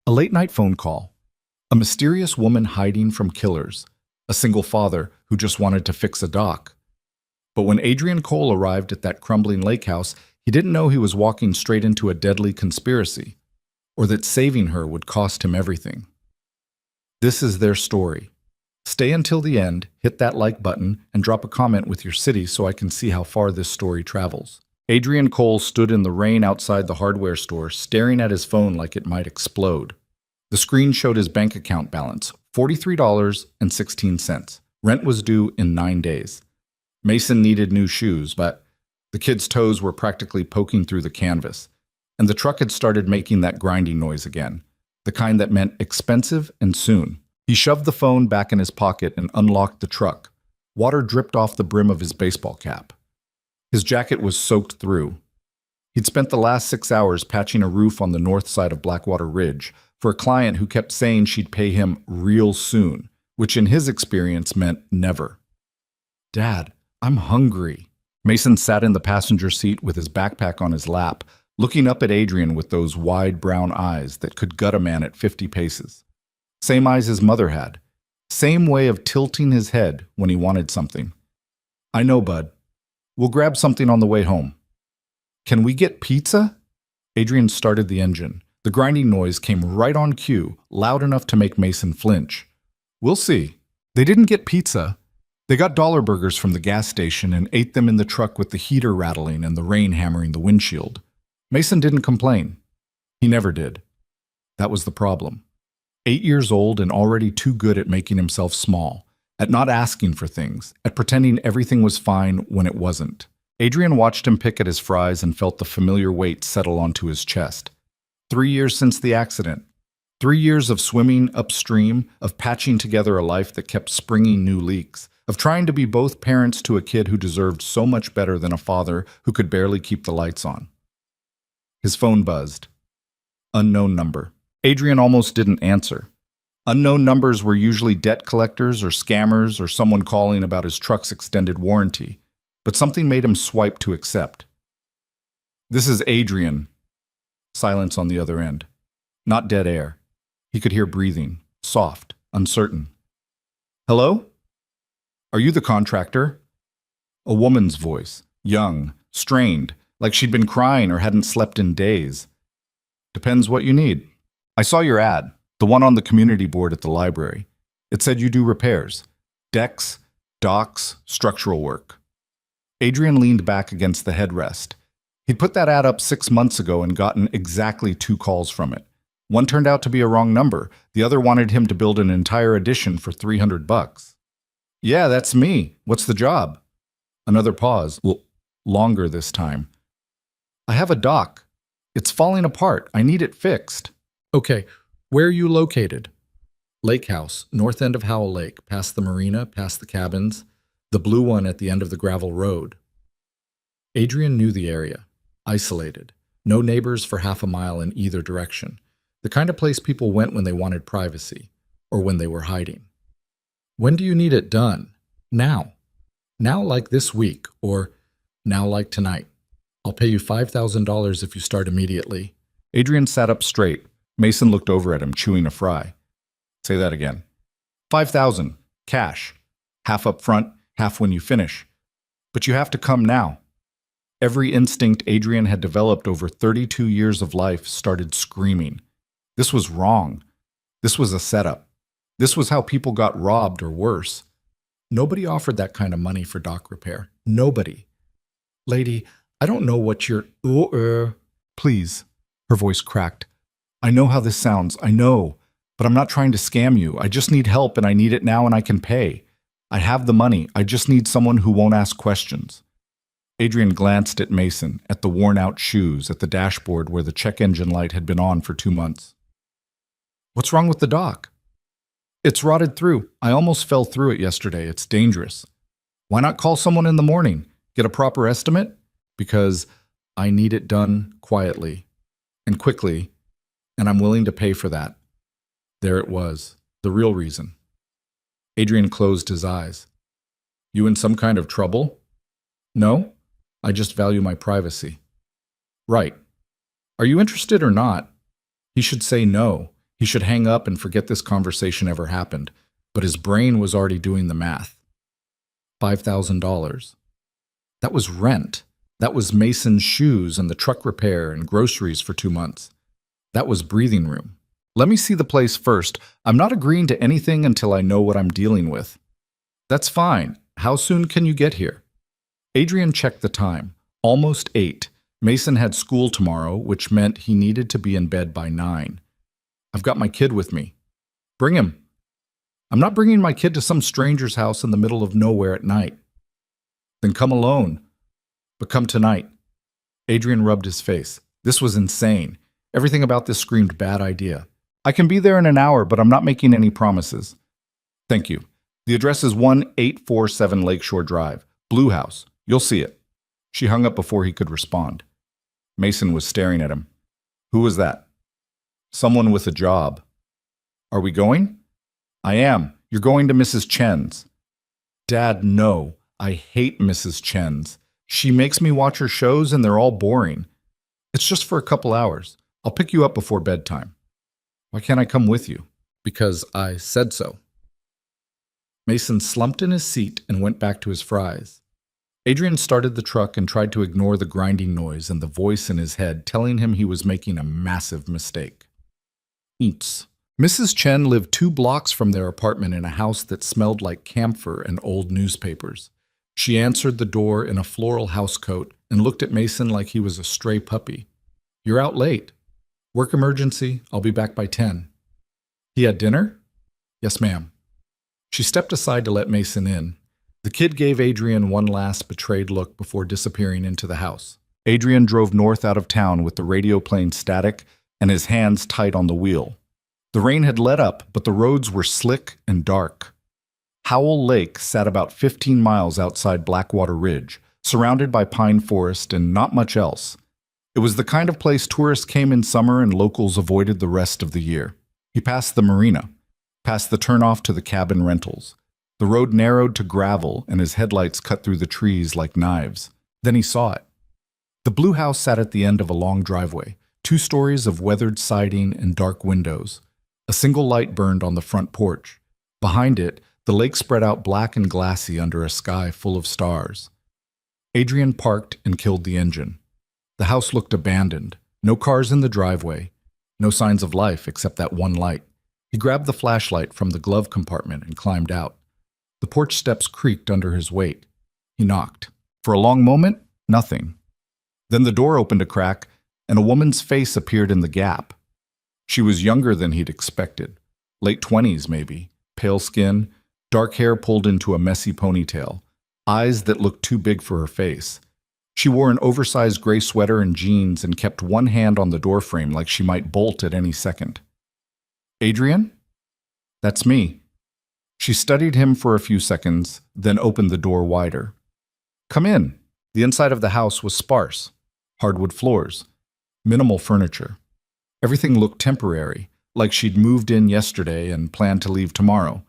A late-night phone call. A mysterious woman hiding from killers. A single father who just wanted to fix a dock. But when Adrian Cole arrived at that crumbling lake house, he didn't know he was walking straight into a deadly conspiracy, or that saving her would cost him everything. This is their story. Stay until the end, hit that like button, and drop a comment with your city so I can see how far this story travels. Adrian Cole stood in the rain outside the hardware store, staring at his phone like it might explode. The screen showed his bank account balance, $43.16. Rent was due in 9 days. Mason needed new shoes, but the kid's toes were practically poking through the canvas, and the truck had started making that grinding noise again, the kind that meant expensive and soon. He shoved the phone back in his pocket and unlocked the truck. Water dripped off the brim of his baseball cap. His jacket was soaked through. He'd spent the last 6 hours patching a roof on the north side of Blackwater Ridge for a client who kept saying she'd pay him real soon, which in his experience meant never. "Dad, I'm hungry." Mason sat in the passenger seat with his backpack on his lap, looking up at Adrian with those wide brown eyes that could gut a man at 50 paces. Same eyes his mother had. Same way of tilting his head when he wanted something. "I know, bud. We'll grab something on the way home." "Can we get pizza?" Adrian started the engine. The grinding noise came right on cue, loud enough to make Mason flinch. "We'll see." They didn't get pizza. They got dollar burgers from the gas station and ate them in the truck with the heater rattling and the rain hammering the windshield. Mason didn't complain. He never did. That was the problem. 8 years old and already too good at making himself small, at not asking for things, at pretending everything was fine when it wasn't. Adrian watched him pick at his fries and felt the familiar weight settle onto his chest. 3 years since the accident. 3 years of swimming upstream, of patching together a life that kept springing new leaks, of trying to be both parents to a kid who deserved so much better than a father who could barely keep the lights on. His phone buzzed. Unknown number. Adrian almost didn't answer. Unknown numbers were usually debt collectors or scammers or someone calling about his truck's extended warranty, but something made him swipe to accept. "This is Adrian." Silence on the other end. Not dead air. He could hear breathing, soft, uncertain. "Hello? Are you the contractor?" A woman's voice, young, strained, like she'd been crying or hadn't slept in days. "Depends what you need. I saw your ad, the one on the community board at the library. It said you do repairs. Decks, docks, structural work." Adrian leaned back against the headrest. He'd put that ad up 6 months ago and gotten exactly 2 calls from it. One turned out to be a wrong number. The other wanted him to build an entire edition for $300. "Yeah, that's me. What's the job?" Another pause, longer this time. "I have a dock. It's falling apart. I need it fixed." "Okay, where are you located?" "Lake House, north end of Howell Lake, past the marina, past the cabins, the blue one at the end of the gravel road." Adrian knew the area. Isolated. No neighbors for half a mile in either direction. The kind of place people went when they wanted privacy, or when they were hiding. "When do you need it done?" "Now. Now like this week, or now like tonight. I'll pay you $5,000 if you start immediately." Adrian sat up straight. Mason looked over at him, chewing a fry. "Say that again." $5,000, cash. Half up front, half when you finish. But you have to come now." Every instinct Adrian had developed over 32 years of life started screaming. This was wrong. This was a setup. This was how people got robbed or worse. Nobody offered that kind of money for dock repair. Nobody. "Lady, I don't know what you're—" "Please." Her voice cracked. "I know how this sounds. I know. But I'm not trying to scam you. I just need help and I need it now and I can pay. I have the money. I just need someone who won't ask questions." Adrian glanced at Mason, at the worn-out shoes, at the dashboard where the check engine light had been on for 2 months. "What's wrong with the dock?" "It's rotted through. I almost fell through it yesterday. It's dangerous." "Why not call someone in the morning? Get a proper estimate?" "Because I need it done quietly and quickly, and I'm willing to pay for that." There it was, the real reason. Adrian closed his eyes. "You in some kind of trouble?" "No. I just value my privacy." "Right. Are you interested or not?" He should say no. He should hang up and forget this conversation ever happened, but his brain was already doing the math. $5,000. That was rent. That was Mason's shoes and the truck repair and groceries for 2 months. That was breathing room. Let me see the place first. I'm not agreeing to anything until I know what I'm dealing with. That's fine. How soon can you get here? Adrian checked the time. Almost 8. Mason had school tomorrow, which meant he needed to be in bed by 9. I've got my kid with me. Bring him. I'm not bringing my kid to some stranger's house in the middle of nowhere at night. Then come alone. But come tonight. Adrian rubbed his face. This was insane. Everything about this screamed bad idea. I can be there in an hour, but I'm not making any promises. Thank you. The address is 1847 Lakeshore Drive. Blue House. You'll see it. She hung up before he could respond. Mason was staring at him. Who was that? Someone with a job. Are we going? I am. You're going to Mrs. Chen's. Dad, no. I hate Mrs. Chen's. She makes me watch her shows and they're all boring. It's just for a couple hours. I'll pick you up before bedtime. Why can't I come with you? Because I said so. Mason slumped in his seat and went back to his fries. Adrian started the truck and tried to ignore the grinding noise and the voice in his head telling him he was making a massive mistake. Eats. Mrs. Chen lived 2 blocks from their apartment in a house that smelled like camphor and old newspapers. She answered the door in a floral housecoat and looked at Mason like he was a stray puppy. You're out late. Work emergency. I'll be back by 10. He had dinner? Yes, ma'am. She stepped aside to let Mason in. The kid gave Adrian one last betrayed look before disappearing into the house. Adrian drove north out of town with the radio playing static and his hands tight on the wheel. The rain had let up, but the roads were slick and dark. Howell Lake sat about 15 miles outside Blackwater Ridge, surrounded by pine forest and not much else. It was the kind of place tourists came in summer and locals avoided the rest of the year. He passed the marina, past the turnoff to the cabin rentals. The road narrowed to gravel and his headlights cut through the trees like knives. Then he saw it. The blue house sat at the end of a long driveway, 2 stories of weathered siding and dark windows. A single light burned on the front porch. Behind it, the lake spread out black and glassy under a sky full of stars. Adrian parked and killed the engine. The house looked abandoned. No cars in the driveway. No signs of life except that one light. He grabbed the flashlight from the glove compartment and climbed out. The porch steps creaked under his weight. He knocked. For a long moment, nothing. Then the door opened a crack, and a woman's face appeared in the gap. She was younger than he'd expected. Late 20s, maybe. Pale skin, dark hair pulled into a messy ponytail, eyes that looked too big for her face. She wore an oversized gray sweater and jeans and kept one hand on the doorframe like she might bolt at any second. Adrian? That's me. She studied him for a few seconds, then opened the door wider. Come in. The inside of the house was sparse. Hardwood floors. Minimal furniture. Everything looked temporary, like she'd moved in yesterday and planned to leave tomorrow.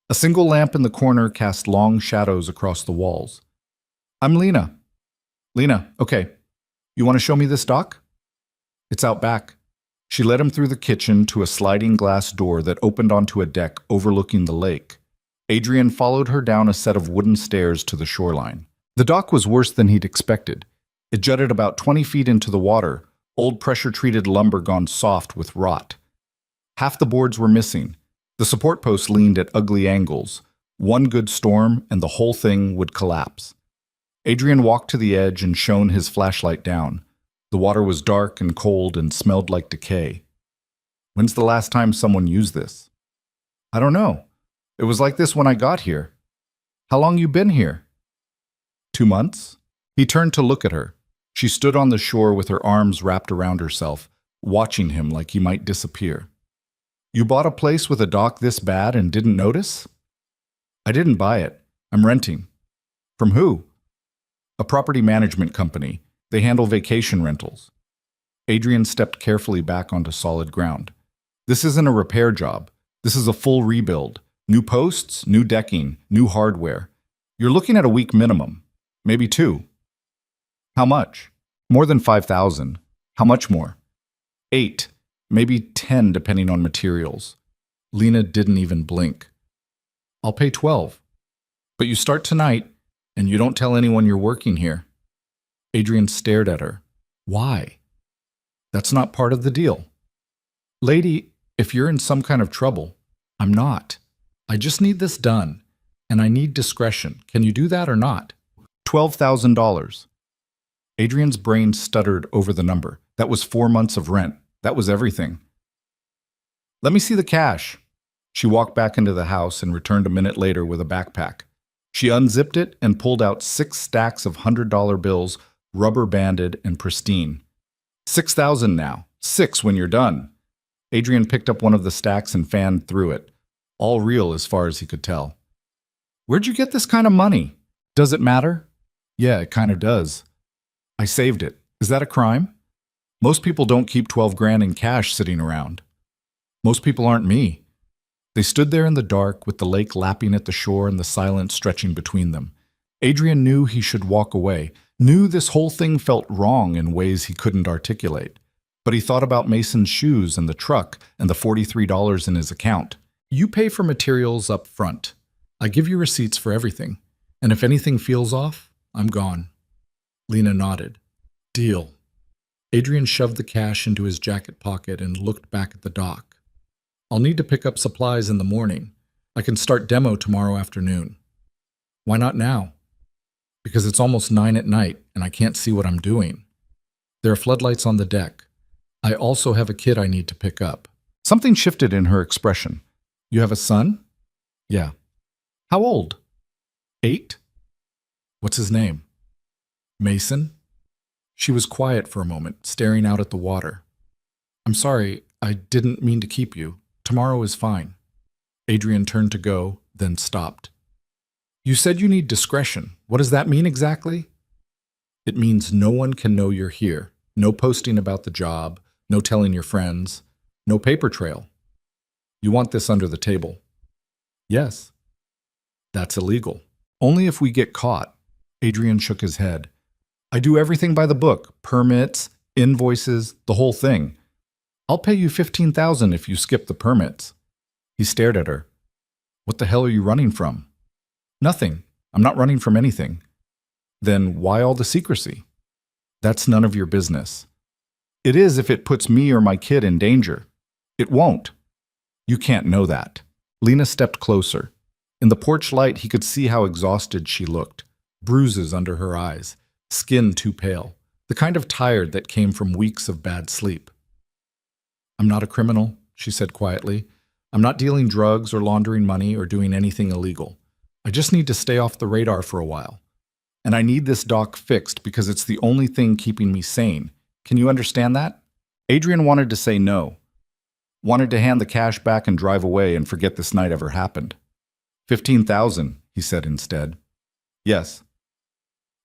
A single lamp in the corner cast long shadows across the walls. I'm Lena. Lena, okay. You want to show me this dock? It's out back. She led him through the kitchen to a sliding glass door that opened onto a deck overlooking the lake. Adrian followed her down a set of wooden stairs to the shoreline. The dock was worse than he'd expected. It jutted about 20 feet into the water, old pressure-treated lumber gone soft with rot. Half the boards were missing. The support posts leaned at ugly angles. One good storm, and the whole thing would collapse. Adrian walked to the edge and shone his flashlight down. The water was dark and cold and smelled like decay. When's the last time someone used this? I don't know. It was like this when I got here. How long you been here? 2 months? He turned to look at her. She stood on the shore with her arms wrapped around herself, watching him like he might disappear. You bought a place with a dock this bad and didn't notice? I didn't buy it. I'm renting. From who? A property management company. They handle vacation rentals. Adrian stepped carefully back onto solid ground. This isn't a repair job. This is a full rebuild. New posts, new decking, new hardware. You're looking at a week minimum. Maybe 2. How much? More than 5,000. How much more? 8. Maybe 10 depending on materials. Lena didn't even blink. I'll pay 12. But you start tonight, and you don't tell anyone you're working here. Adrian stared at her. Why? That's not part of the deal. Lady, if you're in some kind of trouble, I'm not. I just need this done, and I need discretion. Can you do that or not? $12,000. Adrian's brain stuttered over the number. That was 4 months of rent. That was everything. Let me see the cash. She walked back into the house and returned a minute later with a backpack. She unzipped it and pulled out 6 stacks of $100 bills, rubber-banded and pristine. 6,000 now. 6 when you're done. Adrian picked up one of the stacks and fanned through it. All real as far as he could tell. Where'd you get this kind of money? Does it matter? Yeah, it kind of does. I saved it. Is that a crime? Most people don't keep 12 grand in cash sitting around. Most people aren't me. They stood there in the dark with the lake lapping at the shore and the silence stretching between them. Adrian knew he should walk away, knew this whole thing felt wrong in ways he couldn't articulate. But he thought about Mason's shoes and the truck and the $43 in his account. You pay for materials up front. I give you receipts for everything. And if anything feels off, I'm gone. Lena nodded. Deal. Adrian shoved the cash into his jacket pocket and looked back at the dock. I'll need to pick up supplies in the morning. I can start demo tomorrow afternoon. Why not now? Because it's almost 9 at night and I can't see what I'm doing. There are floodlights on the deck. I also have a kid I need to pick up. Something shifted in her expression. You have a son? Yeah. How old? 8? What's his name? Mason? She was quiet for a moment, staring out at the water. I'm sorry, I didn't mean to keep you. Tomorrow is fine. Adrian turned to go, then stopped. You said you need discretion. What does that mean exactly? It means no one can know you're here. No posting about the job, no telling your friends, no paper trail. You want this under the table. Yes. That's illegal. Only if we get caught. Adrian shook his head. I do everything by the book. Permits, invoices, the whole thing. I'll pay you $15,000 if you skip the permits. He stared at her. What the hell are you running from? Nothing. I'm not running from anything. Then why all the secrecy? That's none of your business. It is if it puts me or my kid in danger. It won't. You can't know that. Lena stepped closer. In the porch light, he could see how exhausted she looked. Bruises under her eyes, skin too pale, the kind of tired that came from weeks of bad sleep. I'm not a criminal, she said quietly. I'm not dealing drugs or laundering money or doing anything illegal. I just need to stay off the radar for a while. And I need this dock fixed because it's the only thing keeping me sane. Can you understand that? Adrian wanted to say no. Wanted to hand the cash back and drive away and forget this night ever happened. $15,000, he said instead. Yes.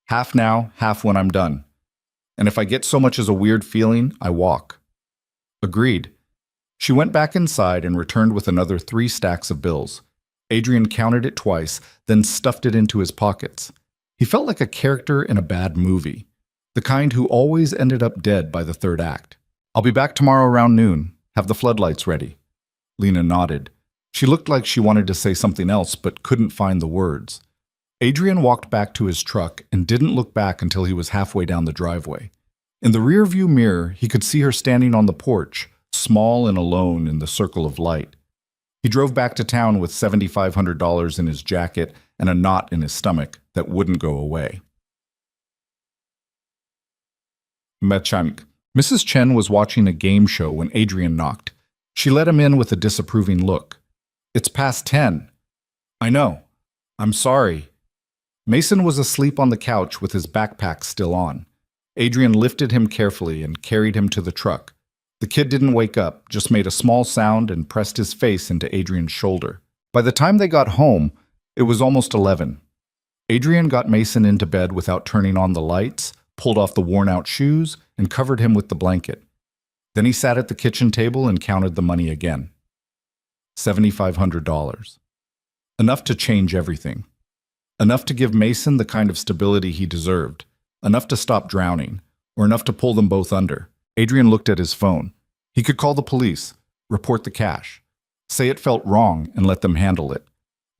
Half now, half when I'm done. And if I get so much as a weird feeling, I walk. Agreed. She went back inside and returned with another 3 stacks of bills. Adrian counted it twice, then stuffed it into his pockets. He felt like a character in a bad movie, the kind who always ended up dead by the 3rd act. I'll be back tomorrow around noon. Have the floodlights ready. Lena nodded. She looked like she wanted to say something else, but couldn't find the words. Adrian walked back to his truck and didn't look back until he was halfway down the driveway. In the rearview mirror, he could see her standing on the porch, small and alone in the circle of light. He drove back to town with $7,500 in his jacket and a knot in his stomach that wouldn't go away. Mechanic. Mrs. Chen was watching a game show when Adrian knocked. She let him in with a disapproving look. It's past 10. I know. I'm sorry. Mason was asleep on the couch with his backpack still on. Adrian lifted him carefully and carried him to the truck. The kid didn't wake up, just made a small sound and pressed his face into Adrian's shoulder. By the time they got home, it was almost 11. Adrian got Mason into bed without turning on the lights, pulled off the worn-out shoes, and covered him with the blanket. Then he sat at the kitchen table and counted the money again. $7,500. Enough to change everything. Enough to give Mason the kind of stability he deserved. Enough to stop drowning, or enough to pull them both under. Adrian looked at his phone. He could call the police, report the cash, say it felt wrong and let them handle it.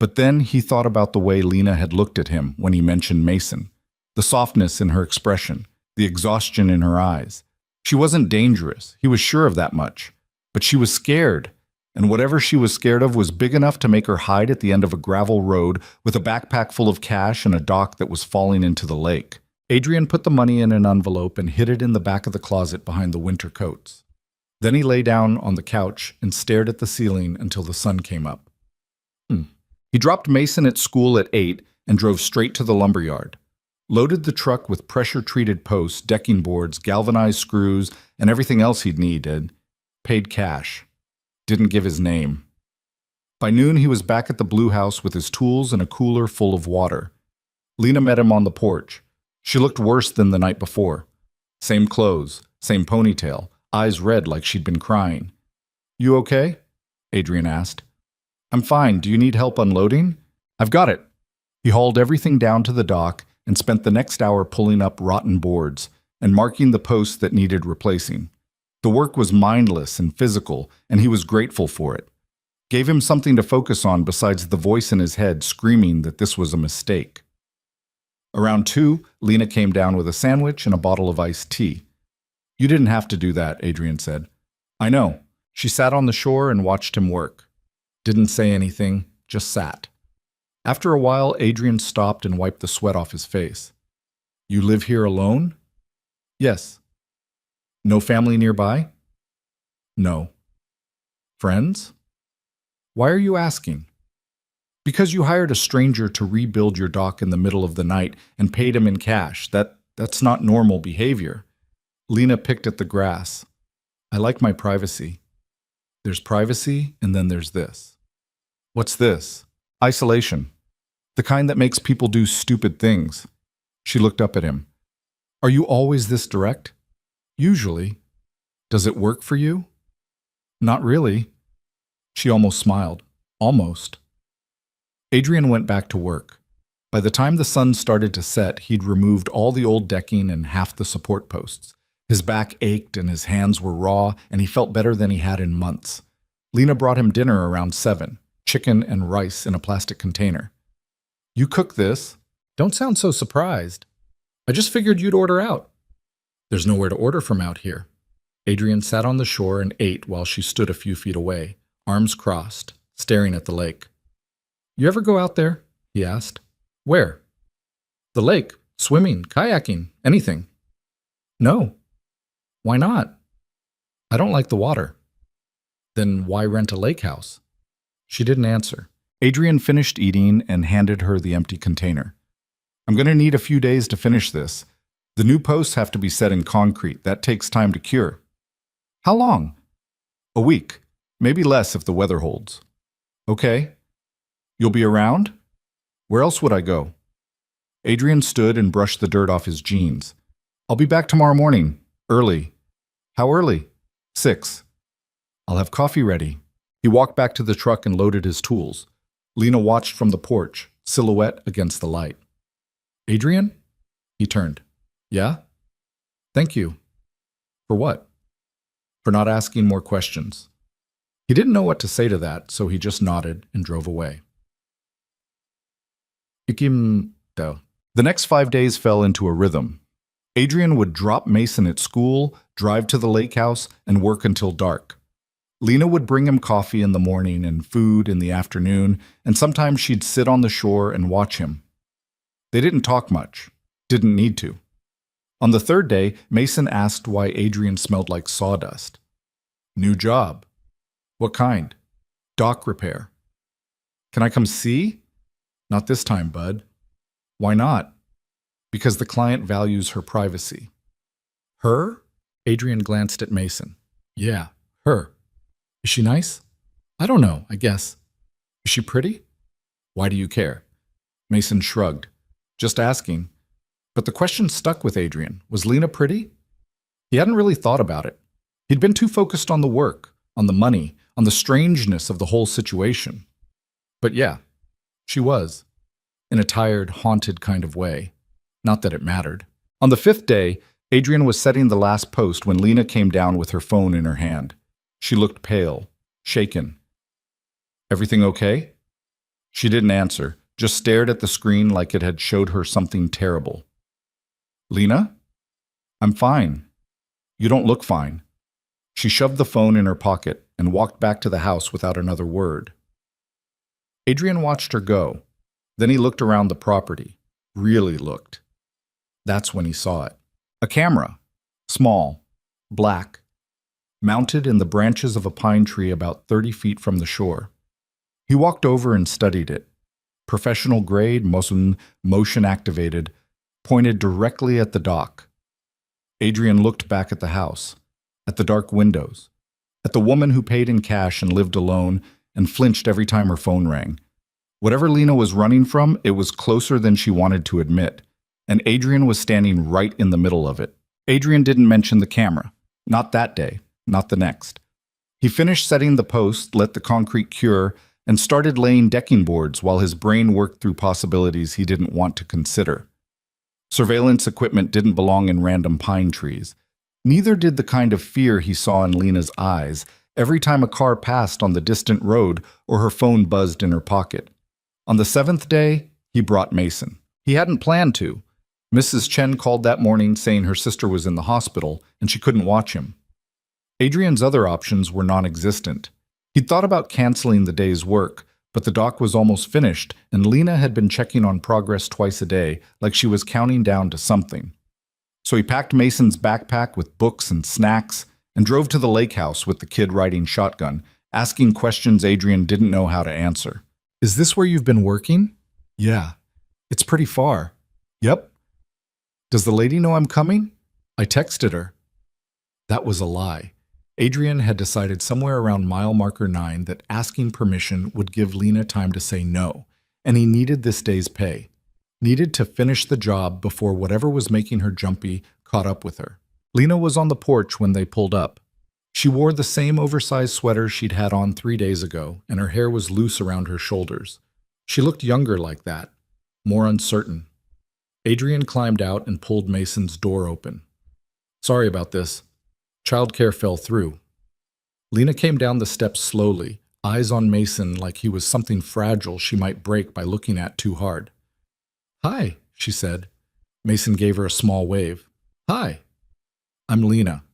But then he thought about the way Lena had looked at him when he mentioned Mason, the softness in her expression, the exhaustion in her eyes. She wasn't dangerous, he was sure of that much. But she was scared, and whatever she was scared of was big enough to make her hide at the end of a gravel road with a backpack full of cash and a dock that was falling into the lake. Adrian put the money in an envelope and hid it in the back of the closet behind the winter coats. Then he lay down on the couch and stared at the ceiling until the sun came up. He dropped Mason at school at 8 and drove straight to the lumberyard. Loaded the truck with pressure-treated posts, decking boards, galvanized screws, and everything else he'd needed. Paid cash. Didn't give his name. By noon, he was back at the blue house with his tools and a cooler full of water. Lena met him on the porch. She looked worse than the night before. Same clothes, same ponytail, eyes red like she'd been crying. "You okay?" Adrian asked. "I'm fine. Do you need help unloading?" "I've got it." He hauled everything down to the dock and spent the next hour pulling up rotten boards and marking the posts that needed replacing. The work was mindless and physical, and he was grateful for it. Gave him something to focus on besides the voice in his head screaming that this was a mistake. Around 2, Lena came down with a sandwich and a bottle of iced tea. "You didn't have to do that," Adrian said. "I know." She sat on the shore and watched him work. Didn't say anything, just sat. After a while, Adrian stopped and wiped the sweat off his face. "You live here alone?" "Yes." "No family nearby?" "No." "Friends?" "Why are you asking?" "Because you hired a stranger to rebuild your dock in the middle of the night and paid him in cash. That's not normal behavior." Lena picked at the grass. "I like my privacy." "There's privacy, and then there's this." "What's this?" "Isolation. The kind that makes people do stupid things." She looked up at him. "Are you always this direct?" "Usually." "Does it work for you?" "Not really." She almost smiled. Almost. Adrian went back to work. By the time the sun started to set, he'd removed all the old decking and half the support posts. His back ached and his hands were raw, and he felt better than he had in months. Lena brought him dinner around 7, chicken and rice in a plastic container. "You cook this?" "Don't sound so surprised." "I just figured you'd order out." "There's nowhere to order from out here." Adrian sat on the shore and ate while she stood a few feet away, arms crossed, staring at the lake. "You ever go out there?" he asked. "Where?" "The lake, swimming, kayaking, anything." "No." "Why not?" "I don't like the water." "Then why rent a lake house?" She didn't answer. Adrian finished eating and handed her the empty container. "I'm going to need a few days to finish this. The new posts have to be set in concrete. That takes time to cure." "How long?" "A week. Maybe less if the weather holds." "Okay. You'll be around?" "Where else would I go?" Adrian stood and brushed the dirt off his jeans. "I'll be back tomorrow morning. Early." "How early?" 6. "I'll have coffee ready." He walked back to the truck and loaded his tools. Lena watched from the porch, silhouette against the light. "Adrian?" He turned. "Yeah?" "Thank you." "For what?" "For not asking more questions." He didn't know what to say to that, so he just nodded and drove away. The next 5 days fell into a rhythm. Adrian would drop Mason at school, drive to the lake house, and work until dark. Lena would bring him coffee in the morning and food in the afternoon, and sometimes she'd sit on the shore and watch him. They didn't talk much. Didn't need to. On the 3rd day, Mason asked why Adrian smelled like sawdust. "New job." "What kind?" "Dock repair." "Can I come see?" "Not this time, bud." "Why not?" "Because the client values her privacy." "Her?" Adrian glanced at Mason. "Yeah, her." "Is she nice?" "I don't know, I guess." "Is she pretty?" "Why do you care?" Mason shrugged. "Just asking." But the question stuck with Adrian. Was Lena pretty? He hadn't really thought about it. He'd been too focused on the work, on the money, on the strangeness of the whole situation. But yeah, she was. In a tired, haunted kind of way. Not that it mattered. On the 5th day, Adrian was setting the last post when Lena came down with her phone in her hand. She looked pale, shaken. Everything okay? She didn't answer, just stared at the screen like it had showed her something terrible. Lena? I'm fine. You don't look fine. She shoved the phone in her pocket and walked back to the house without another word. Adrian watched her go. Then he looked around the property. Really looked. That's when he saw it. A camera. Small. Black. Mounted in the branches of a pine tree about 30 feet from the shore. He walked over and studied it. Professional grade, motion activated, pointed directly at the dock. Adrian looked back at the house, at the dark windows, at the woman who paid in cash and lived alone and flinched every time her phone rang. Whatever Lena was running from, it was closer than she wanted to admit, and Adrian was standing right in the middle of it. Adrian didn't mention the camera. Not that day, not the next. He finished setting the post, let the concrete cure, and started laying decking boards while his brain worked through possibilities he didn't want to consider. Surveillance equipment didn't belong in random pine trees. Neither did the kind of fear he saw in Lena's eyes every time a car passed on the distant road or her phone buzzed in her pocket. On the 7th day, he brought Mason. He hadn't planned to. Mrs. Chen called that morning saying her sister was in the hospital and she couldn't watch him. Adrian's other options were non-existent. He'd thought about canceling the day's work, but the dock was almost finished and Lena had been checking on progress twice a day like she was counting down to something. So he packed Mason's backpack with books and snacks and drove to the lake house with the kid riding shotgun, asking questions Adrian didn't know how to answer. Is this where you've been working? Yeah. It's pretty far. Yep. Does the lady know I'm coming? I texted her. That was a lie. Adrian had decided somewhere around mile marker 9 that asking permission would give Lena time to say no, and he needed this day's pay. Needed to finish the job before whatever was making her jumpy caught up with her. Lena was on the porch when they pulled up. She wore the same oversized sweater she'd had on 3 days ago, and her hair was loose around her shoulders. She looked younger like that, more uncertain. Adrian climbed out and pulled Mason's door open. Sorry about this. Childcare fell through. Lena came down the steps slowly, eyes on Mason like he was something fragile she might break by looking at too hard. Hi, she said. Mason gave her a small wave. Hi. I'm Lena.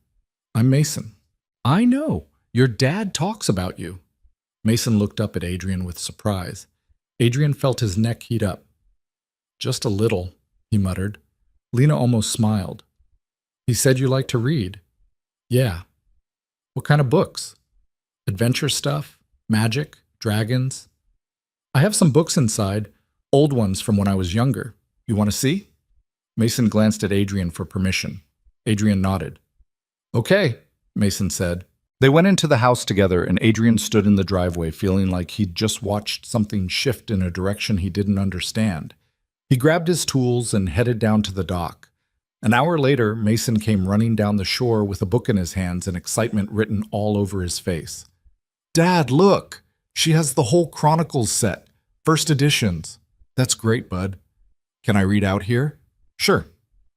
I'm Mason. I know. Your dad talks about you. Mason looked up at Adrian with surprise. Adrian felt his neck heat up. Just a little, he muttered. Lena almost smiled. He said you like to read. Yeah. What kind of books? Adventure stuff? Magic? Dragons? I have some books inside, old ones from when I was younger. You want to see? Mason glanced at Adrian for permission. Adrian nodded. Okay, Mason said. They went into the house together and Adrian stood in the driveway feeling like he'd just watched something shift in a direction he didn't understand. He grabbed his tools and headed down to the dock. An hour later, Mason came running down the shore with a book in his hands and excitement written all over his face. Dad, look! She has the whole Chronicles set. First editions. That's great, bud. Can I read out here? Sure.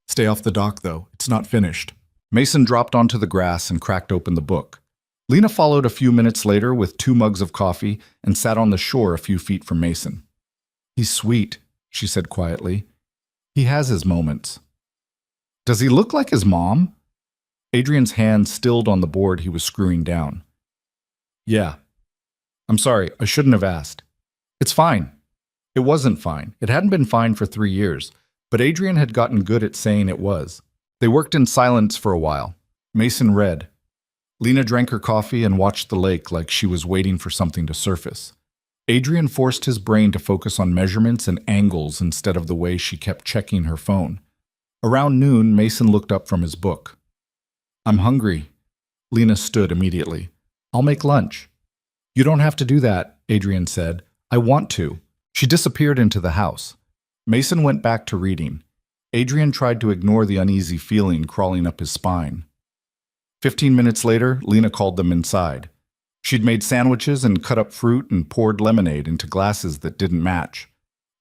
Stay off the dock, though. It's not finished. Mason dropped onto the grass and cracked open the book. Lena followed a few minutes later with 2 mugs of coffee and sat on the shore a few feet from Mason. He's sweet, she said quietly. He has his moments. Does he look like his mom? Adrian's hand stilled on the board he was screwing down. Yeah. I'm sorry, I shouldn't have asked. It's fine. It wasn't fine. It hadn't been fine for 3 years, but Adrian had gotten good at saying it was. They worked in silence for a while. Mason read. Lena drank her coffee and watched the lake like she was waiting for something to surface. Adrian forced his brain to focus on measurements and angles instead of the way she kept checking her phone. Around noon, Mason looked up from his book. I'm hungry. Lena stood immediately. I'll make lunch. You don't have to do that, Adrian said. I want to. She disappeared into the house. Mason went back to reading. Adrian tried to ignore the uneasy feeling crawling up his spine. 15 minutes later, Lena called them inside. She'd made sandwiches and cut up fruit and poured lemonade into glasses that didn't match.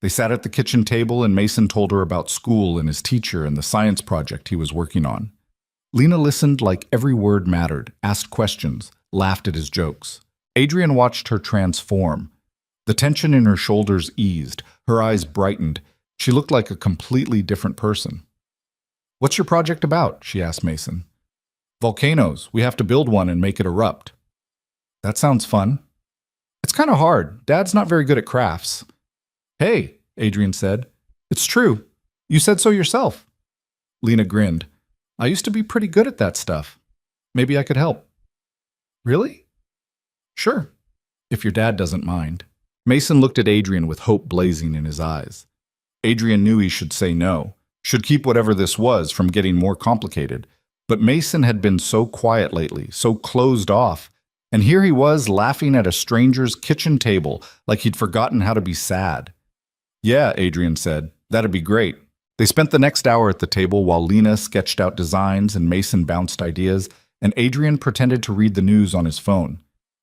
They sat at the kitchen table and Mason told her about school and his teacher and the science project he was working on. Lena listened like every word mattered, asked questions, laughed at his jokes. Adrian watched her transform. The tension in her shoulders eased, her eyes brightened. She looked like a completely different person. "What's your project about?" she asked Mason. "Volcanoes. We have to build one and make it erupt." "That sounds fun." "It's kind of hard. Dad's not very good at crafts." "Hey," Adrian said. "It's true. You said so yourself." Lena grinned. "I used to be pretty good at that stuff. Maybe I could help." "Really?" "Sure, if your dad doesn't mind." Mason looked at Adrian with hope blazing in his eyes. Adrian knew he should say no, should keep whatever this was from getting more complicated. But Mason had been so quiet lately, so closed off, and here he was laughing at a stranger's kitchen table like he'd forgotten how to be sad. "Yeah," Adrian said, "that'd be great." They spent the next hour at the table while Lena sketched out designs and Mason bounced ideas, and Adrian pretended to read the news on his phone.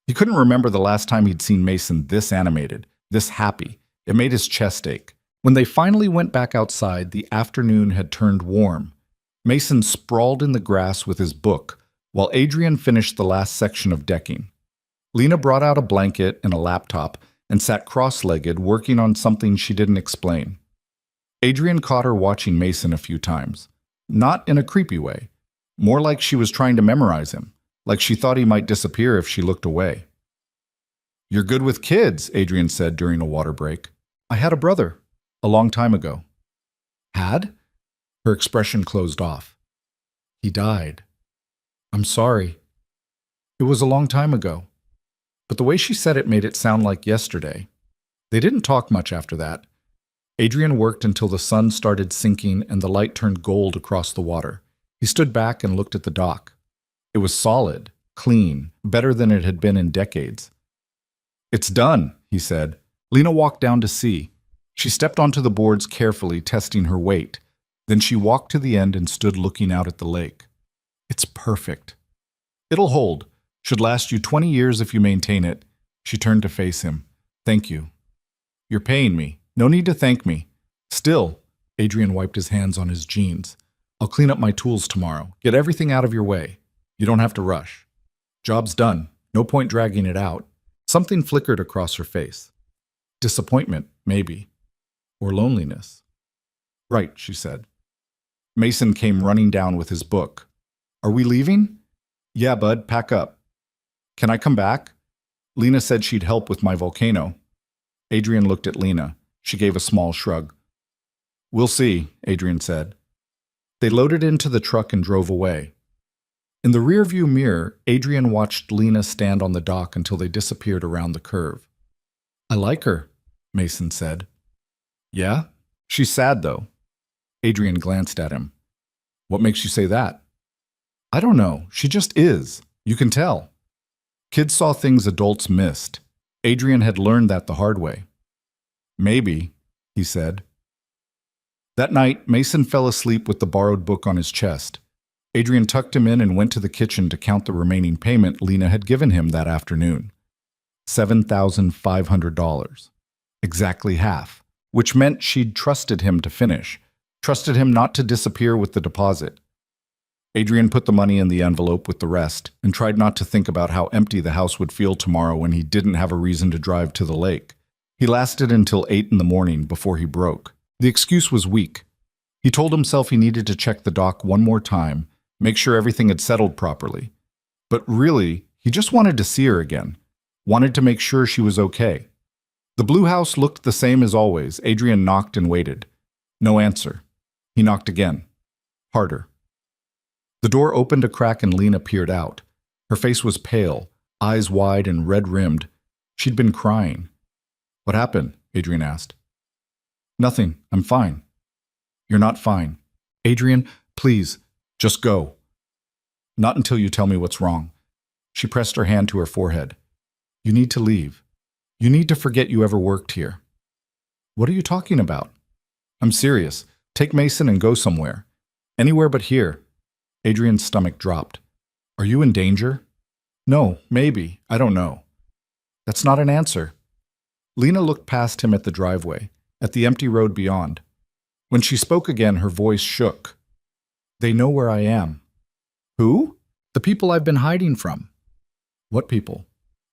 He couldn't remember the last time he'd seen Mason this animated, this happy. It made his chest ache. When they finally went back outside, the afternoon had turned warm. Mason sprawled in the grass with his book, while Adrian finished the last section of decking. Lena brought out a blanket and a laptop and sat cross-legged, working on something she didn't explain. Adrian caught her watching Mason a few times. Not in a creepy way. More like she was trying to memorize him, like she thought he might disappear if she looked away. "You're good with kids," Adrian said during a water break. "I had a brother, a long time ago." "Had?" Her expression closed off. "He died." "I'm sorry." "It was a long time ago." But the way she said it made it sound like yesterday. They didn't talk much after that. Adrian worked until the sun started sinking and the light turned gold across the water. He stood back and looked at the dock. It was solid, clean, better than it had been in decades. "It's done," he said. Lena walked down to see. She stepped onto the boards carefully, testing her weight. Then she walked to the end and stood looking out at the lake. "It's perfect." "It'll hold. Should last you 20 years if you maintain it." She turned to face him. "Thank you." "You're paying me. No need to thank me." "Still," Adrian wiped his hands on his jeans. "I'll clean up my tools tomorrow. Get everything out of your way. You don't have to rush. Job's done. No point dragging it out." Something flickered across her face. Disappointment, maybe. Or loneliness. "Right," she said. Mason came running down with his book. "Are we leaving?" "Yeah, bud, pack up." "Can I come back?" Lena said she'd help with my volcano. Adrian looked at Lena. She gave a small shrug. "We'll see," Adrian said. They loaded into the truck and drove away. In the rearview mirror, Adrian watched Lena stand on the dock until they disappeared around the curve. "I like her," Mason said. "Yeah? She's sad, though." Adrian glanced at him. "What makes you say that?" "I don't know. She just is. You can tell." Kids saw things adults missed. Adrian had learned that the hard way. "Maybe," he said. That night, Mason fell asleep with the borrowed book on his chest. Adrian tucked him in and went to the kitchen to count the remaining payment Lena had given him that afternoon. $7,500. Exactly half, which meant she'd trusted him to finish, trusted him not to disappear with the deposit. Adrian put the money in the envelope with the rest and tried not to think about how empty the house would feel tomorrow when he didn't have a reason to drive to the lake. He lasted until 8 in the morning before he broke. The excuse was weak. He told himself he needed to check the dock one more time, make sure everything had settled properly. But really, he just wanted to see her again, wanted to make sure she was okay. The blue house looked the same as always. Adrian knocked and waited. No answer. He knocked again. Harder. The door opened a crack and Lena peered out. Her face was pale, eyes wide and red-rimmed. She'd been crying. "What happened?" Adrian asked. "Nothing. I'm fine." "You're not fine." "Adrian, please, just go." "Not until you tell me what's wrong." She pressed her hand to her forehead. "You need to leave. You need to forget you ever worked here." "What are you talking about?" "I'm serious. Take Mason and go somewhere. Anywhere but here." Adrian's stomach dropped. "Are you in danger?" "No, maybe. I don't know." "That's not an answer." Lena looked past him at the driveway, at the empty road beyond. When she spoke again, her voice shook. "They know where I am." "Who?" "The people I've been hiding from." What people?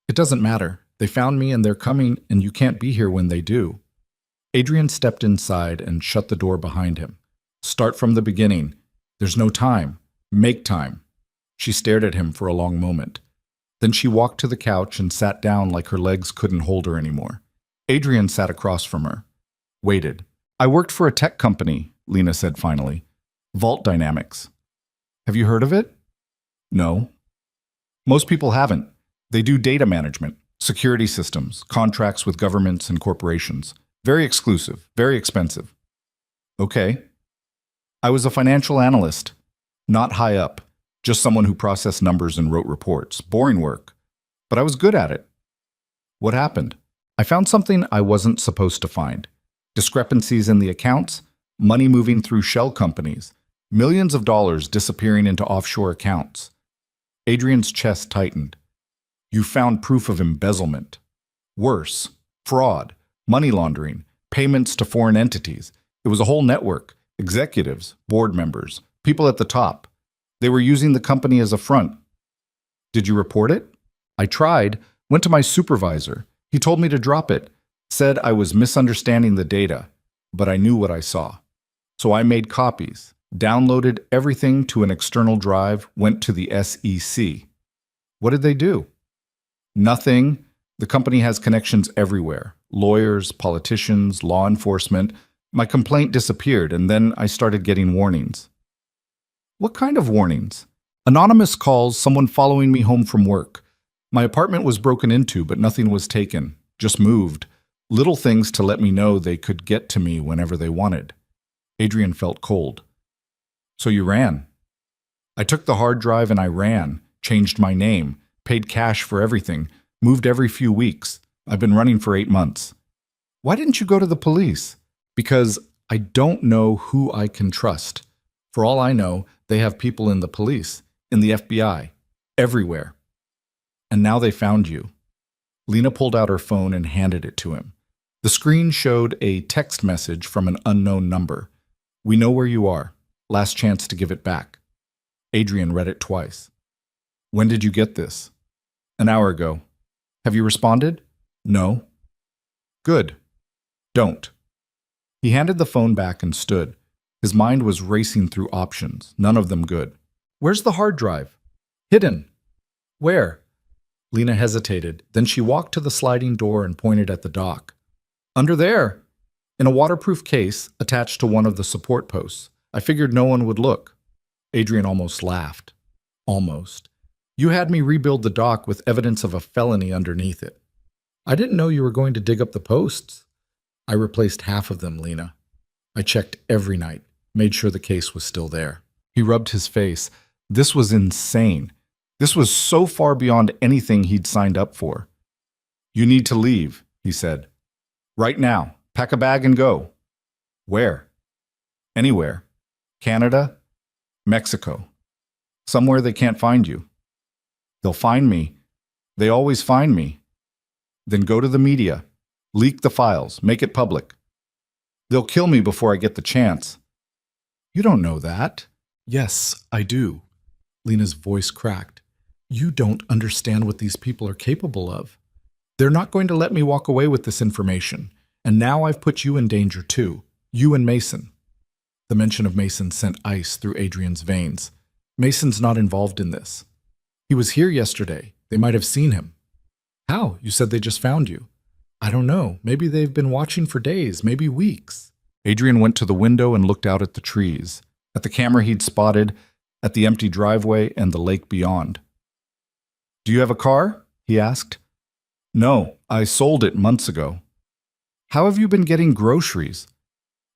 It doesn't matter. They found me and they're coming, and you can't be here when they do. Adrian stepped inside and shut the door behind him. Start from the beginning. There's no time. Make time. She stared at him for a long moment. Then she walked to the couch and sat down like her legs couldn't hold her anymore. Adrian sat across from her. Waited. I worked for a tech company, Lena said finally. Vault Dynamics. Have you heard of it? No. Most people haven't. They do data management, security systems, contracts with governments and corporations. Very exclusive, very expensive. Okay. I was a financial analyst, not high up, just someone who processed numbers and wrote reports. Boring work. But I was good at it. What happened? I found something I wasn't supposed to find. Discrepancies in the accounts, money moving through shell companies, millions of dollars disappearing into offshore accounts. Adrian's chest tightened. You found proof of embezzlement. Worse, fraud, money laundering, payments to foreign entities. It was a whole network. Executives, board members, people at the top. They were using the company as a front. Did you report it? I tried, went to my supervisor. He told me to drop it, said I was misunderstanding the data, but I knew what I saw. So I made copies, downloaded everything to an external drive, went to the SEC. What did they do? Nothing. The company has connections everywhere. Lawyers, politicians, law enforcement. My complaint disappeared, and then I started getting warnings. What kind of warnings? Anonymous calls, someone following me home from work. My apartment was broken into, but nothing was taken, just moved. Little things to let me know they could get to me whenever they wanted. Adrian felt cold. So you ran. I took the hard drive and I ran, changed my name, paid cash for everything, moved every few weeks. I've been running for 8 months. Why didn't you go to the police? Because I don't know who I can trust. For all I know, they have people in the police, in the FBI, everywhere. And now they found you. Lena pulled out her phone and handed it to him. The screen showed a text message from an unknown number. We know where you are. Last chance to give it back. Adrian read it twice. When did you get this? An hour ago. Have you responded? No. Good. Don't. He handed the phone back and stood. His mind was racing through options, none of them good. Where's the hard drive? Hidden. Where? Lena hesitated. Then she walked to the sliding door and pointed at the dock. Under there. In a waterproof case attached to one of the support posts. I figured no one would look. Adrian almost laughed. Almost. You had me rebuild the dock with evidence of a felony underneath it. I didn't know you were going to dig up the posts. I replaced half of them, Lena. I checked every night, made sure the case was still there. He rubbed his face. This was insane. This was so far beyond anything he'd signed up for. You need to leave, he said. Right now. Pack a bag and go. Where? Anywhere. Canada? Mexico. Somewhere they can't find you. They'll find me. They always find me. Then go to the media. Leak the files. Make it public. They'll kill me before I get the chance. You don't know that. Yes, I do. Lena's voice cracked. You don't understand what these people are capable of. They're not going to let me walk away with this information. And now I've put you in danger too. You and Mason. The mention of Mason sent ice through Adrian's veins. Mason's not involved in this. He was here yesterday. They might have seen him. How? You said they just found you. I don't know. Maybe they've been watching for days, maybe weeks. Adrian went to the window and looked out at the trees, at the camera he'd spotted, at the empty driveway and the lake beyond. Do you have a car? He asked. No, I sold it months ago. How have you been getting groceries?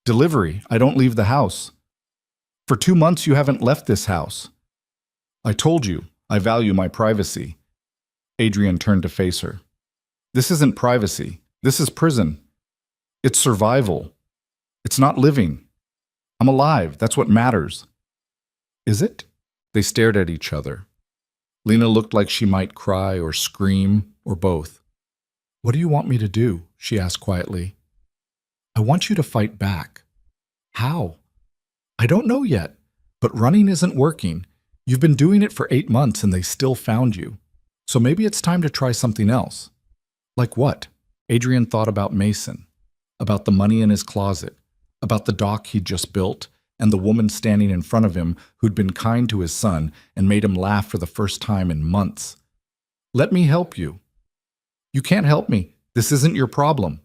Delivery. I don't leave the house. For 2 months you haven't left this house. I told you, I value my privacy. Adrian turned to face her. This isn't privacy. This is prison. It's survival. It's not living. I'm alive. That's what matters. Is it? They stared at each other. Lena looked like she might cry or scream or both. What do you want me to do? She asked quietly. I want you to fight back. How? I don't know yet, but running isn't working. You've been doing it for 8 months and they still found you. So maybe it's time to try something else. Like what? Adrian thought about Mason, about the money in his closet, about the dock he'd just built, and the woman standing in front of him who'd been kind to his son and made him laugh for the first time in months. Let me help you. You can't help me. This isn't your problem.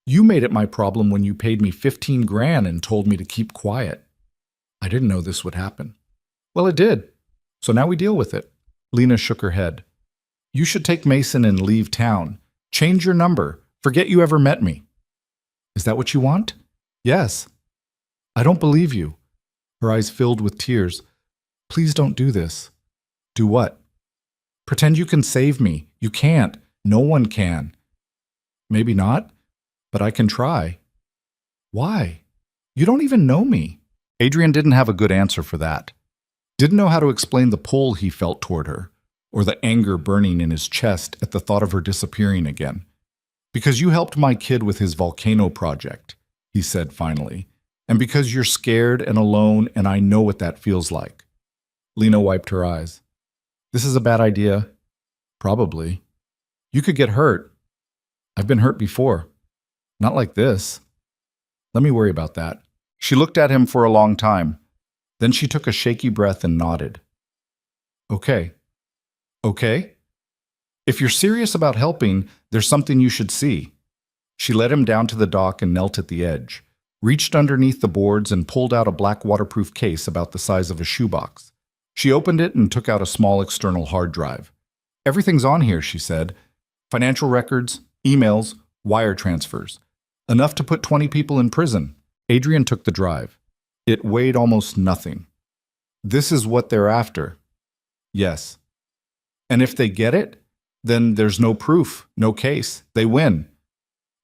You made it my problem when you paid me 15 grand and told me to keep quiet. I didn't know this would happen. Well, it did. So now we deal with it. Lena shook her head. You should take Mason and leave town. Change your number. Forget you ever met me. Is that what you want? Yes. I don't believe you. Her eyes filled with tears. Please don't do this. Do what? Pretend you can save me. You can't. No one can. Maybe not, but I can try. Why? You don't even know me. Adrian didn't have a good answer for that. Didn't know how to explain the pull he felt toward her, or the anger burning in his chest at the thought of her disappearing again. Because you helped my kid with his volcano project, he said finally, and because you're scared and alone and I know what that feels like. Lena wiped her eyes. This is a bad idea. Probably. You could get hurt. I've been hurt before. Not like this. Let me worry about that. She looked at him for a long time. Then she took a shaky breath and nodded. Okay. Okay? If you're serious about helping, there's something you should see. She led him down to the dock and knelt at the edge, reached underneath the boards and pulled out a black waterproof case about the size of a shoebox. She opened it and took out a small external hard drive. Everything's on here, she said. Financial records, emails, wire transfers. Enough to put 20 people in prison. Adrian took the drive. It weighed almost nothing. This is what they're after. Yes. And if they get it, then there's no proof, no case. They win.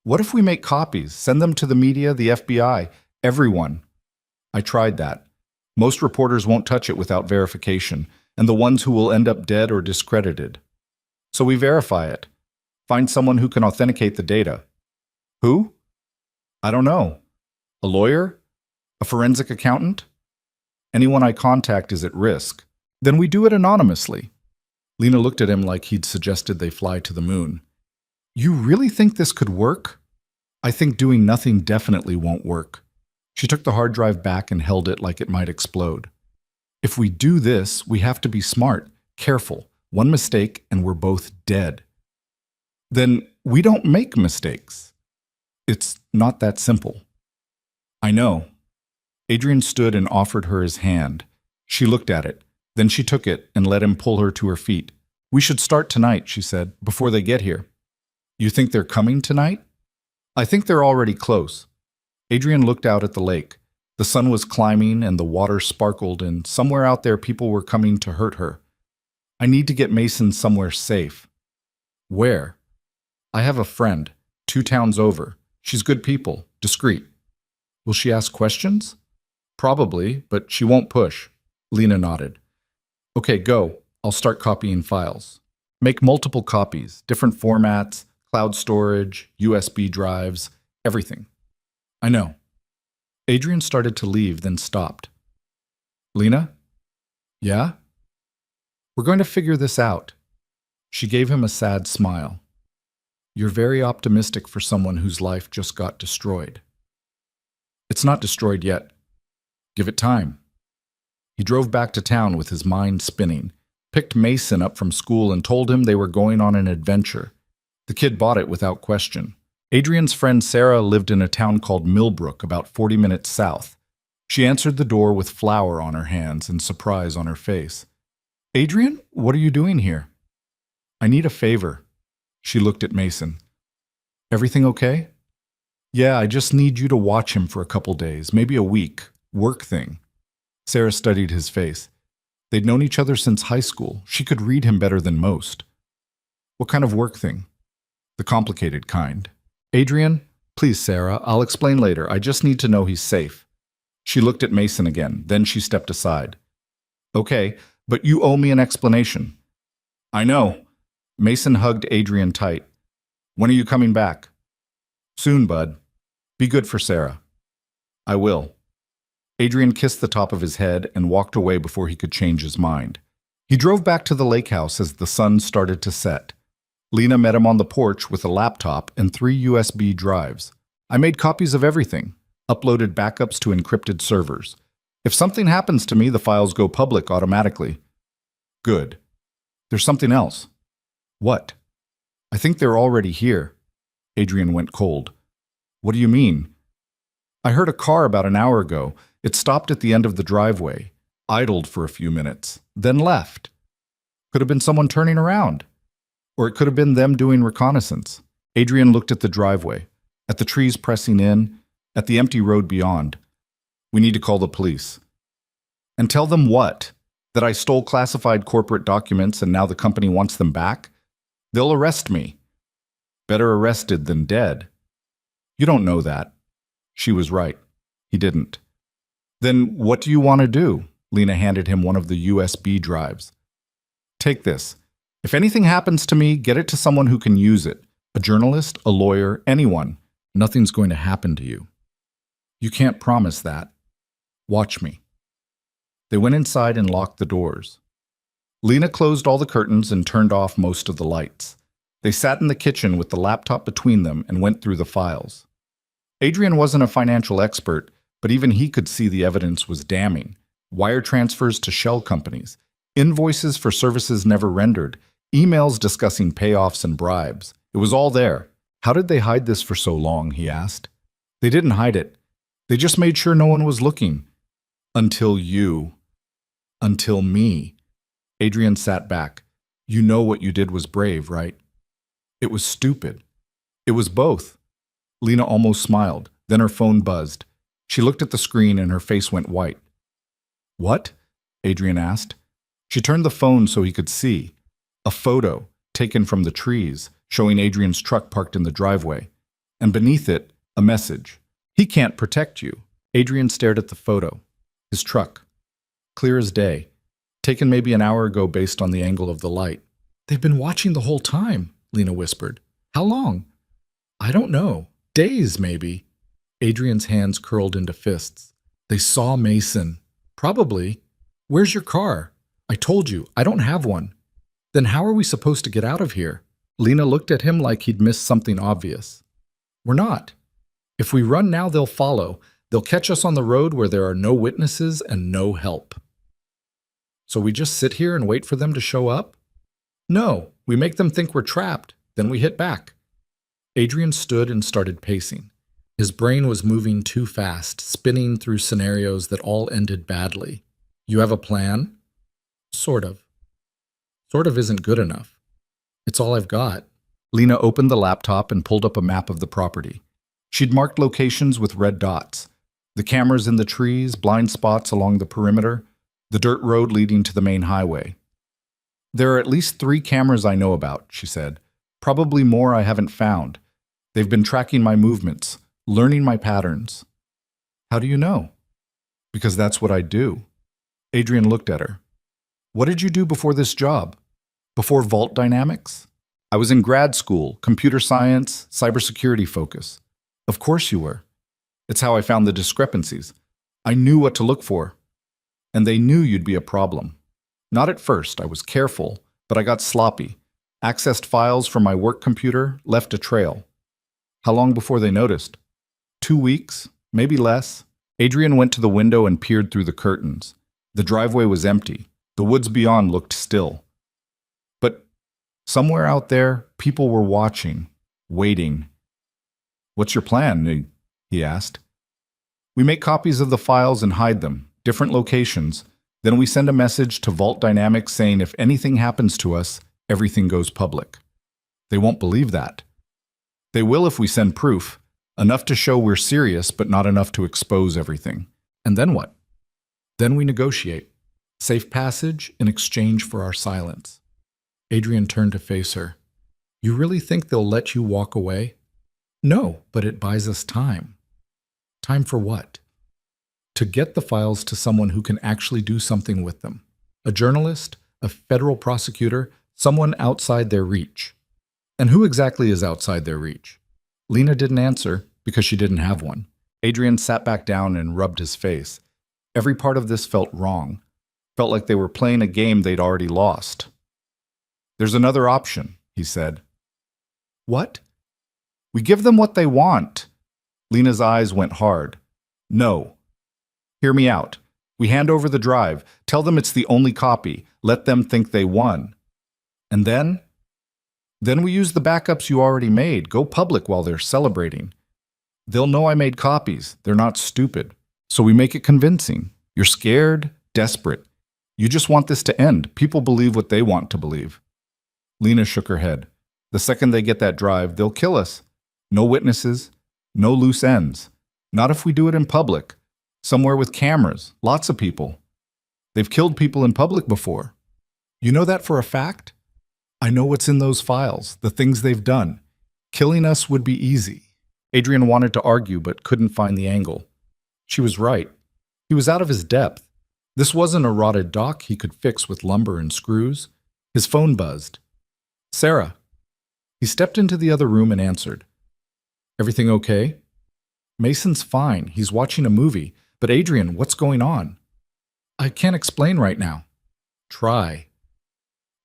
What if we make copies, send them to the media, the FBI, everyone? I tried that. Most reporters won't touch it without verification, and the ones who will end up dead or discredited. So we verify it. Find someone who can authenticate the data. Who? I don't know. A lawyer? A forensic accountant? Anyone I contact is at risk. Then we do it anonymously. Lena looked at him like he'd suggested they fly to the moon. You really think this could work? I think doing nothing definitely won't work. She took the hard drive back and held it like it might explode. If we do this, we have to be smart, careful. One mistake and we're both dead. Then we don't make mistakes. It's not that simple. I know. Adrian stood and offered her his hand. She looked at it. Then she took it and let him pull her to her feet. We should start tonight, she said, before they get here. You think they're coming tonight? I think they're already close. Adrian looked out at the lake. The sun was climbing and the water sparkled, and somewhere out there people were coming to hurt her. I need to get Mason somewhere safe. Where? I have a friend, 2 towns over. She's good people, discreet. Will she ask questions? Probably, but she won't push. Lena nodded. Okay, go. I'll start copying files. Make multiple copies, different formats, cloud storage, USB drives, everything. I know. Adrian started to leave, then stopped. Lena? Yeah? We're going to figure this out. She gave him a sad smile. You're very optimistic for someone whose life just got destroyed. It's not destroyed yet. Give it time. He drove back to town with his mind spinning, picked Mason up from school and told him they were going on an adventure. The kid bought it without question. Adrian's friend Sarah lived in a town called Millbrook, about 40 minutes south. She answered the door with flour on her hands and surprise on her face. Adrian, what are you doing here? I need a favor. She looked at Mason. Everything okay? Yeah, I just need you to watch him for a couple days, maybe a week. Work thing. Sarah studied his face. They'd known each other since high school. She could read him better than most. What kind of work thing? The complicated kind. Adrian, please, Sarah, I'll explain later. I just need to know he's safe. She looked at Mason again. Then she stepped aside. Okay, but you owe me an explanation. I know. Mason hugged Adrian tight. When are you coming back? Soon, bud. Be good for Sarah. I will. Adrian kissed the top of his head and walked away before he could change his mind. He drove back to the lake house as the sun started to set. Lena met him on the porch with a laptop and 3 USB drives. I made copies of everything, uploaded backups to encrypted servers. If something happens to me, the files go public automatically. Good. There's something else. What? I think they're already here. Adrian went cold. What do you mean? I heard a car about an hour ago. It stopped at the end of the driveway, idled for a few minutes, then left. Could have been someone turning around. Or it could have been them doing reconnaissance. Adrian looked at the driveway, at the trees pressing in, at the empty road beyond. We need to call the police. And tell them what? That I stole classified corporate documents and now the company wants them back? They'll arrest me. Better arrested than dead. You don't know that. She was right. He didn't. Then what do you want to do? Lena handed him one of the USB drives. Take this. If anything happens to me, get it to someone who can use it. A journalist, a lawyer, anyone. Nothing's going to happen to you. You can't promise that. Watch me. They went inside and locked the doors. Lena closed all the curtains and turned off most of the lights. They sat in the kitchen with the laptop between them and went through the files. Adrian wasn't a financial expert, but even he could see the evidence was damning. Wire transfers to shell companies, invoices for services never rendered, emails discussing payoffs and bribes. It was all there. How did they hide this for so long, he asked. They didn't hide it. They just made sure no one was looking. Until you. Until me. Adrian sat back. You know what you did was brave, right? It was stupid. It was both. Lena almost smiled. Then her phone buzzed. She looked at the screen and her face went white. What? Adrian asked. She turned the phone so he could see. A photo, taken from the trees, showing Adrian's truck parked in the driveway. And beneath it, a message. He can't protect you. Adrian stared at the photo. His truck. Clear as day. Taken maybe an hour ago based on the angle of the light. They've been watching the whole time, Lena whispered. How long? I don't know. Days, maybe. Adrian's hands curled into fists. They saw Mason. Probably. Where's your car? I told you, I don't have one. Then how are we supposed to get out of here? Lena looked at him like he'd missed something obvious. We're not. If we run now, they'll follow. They'll catch us on the road where there are no witnesses and no help. So we just sit here and wait for them to show up? No, we make them think we're trapped, then we hit back. Adrian stood and started pacing. His brain was moving too fast, spinning through scenarios that all ended badly. You have a plan? Sort of. Sort of isn't good enough. It's all I've got. Lena opened the laptop and pulled up a map of the property. She'd marked locations with red dots. The cameras in the trees, blind spots along the perimeter, the dirt road leading to the main highway. There are at least 3 cameras I know about, she said. Probably more I haven't found. They've been tracking my movements, learning my patterns. How do you know? Because that's what I do. Adrian looked at her. What did you do before this job? Before Vault Dynamics? I was in grad school, computer science, cybersecurity focus. Of course you were. It's how I found the discrepancies. I knew what to look for. And they knew you'd be a problem. Not at first, I was careful, but I got sloppy. Accessed files from my work computer, left a trail. How long before they noticed? 2 weeks, maybe less. Adrian went to the window and peered through the curtains. The driveway was empty. The woods beyond looked still. But somewhere out there, people were watching, waiting. What's your plan? He asked. We make copies of the files and hide them, different locations. Then we send a message to Vault Dynamics saying if anything happens to us, everything goes public. They won't believe that. They will if we send proof, enough to show we're serious but not enough to expose everything. And then what? Then we negotiate. Safe passage in exchange for our silence. Adrian turned to face her. You really think they'll let you walk away? No, but it buys us time. Time for what? To get the files to someone who can actually do something with them. A journalist, a federal prosecutor, someone outside their reach. And who exactly is outside their reach? Lena didn't answer because she didn't have one. Adrian sat back down and rubbed his face. Every part of this felt wrong. Felt like they were playing a game they'd already lost. There's another option, he said. What? We give them what they want. Lena's eyes went hard. No. Hear me out. We hand over the drive, tell them it's the only copy, let them think they won. And then? Then we use the backups you already made, go public while they're celebrating. They'll know I made copies. They're not stupid. So we make it convincing. You're scared, desperate. You just want this to end. People believe what they want to believe. Lena shook her head. The second they get that drive, they'll kill us. No witnesses, no loose ends. Not if we do it in public. Somewhere with cameras, lots of people. They've killed people in public before. You know that for a fact? I know what's in those files, the things they've done. Killing us would be easy. Adrian wanted to argue but couldn't find the angle. She was right. He was out of his depth. This wasn't a rotted dock he could fix with lumber and screws. His phone buzzed. Sarah. He stepped into the other room and answered. Everything okay? Mason's fine. He's watching a movie. But Adrian, what's going on? I can't explain right now. Try.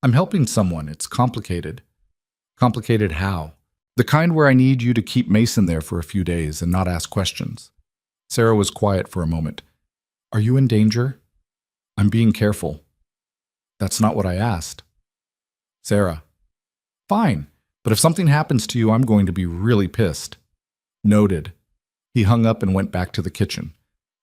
I'm helping someone. It's complicated. Complicated how? The kind where I need you to keep Mason there for a few days and not ask questions. Sarah was quiet for a moment. Are you in danger? I'm being careful. That's not what I asked. Sarah. Fine, but if something happens to you, I'm going to be really pissed. Noted. He hung up and went back to the kitchen.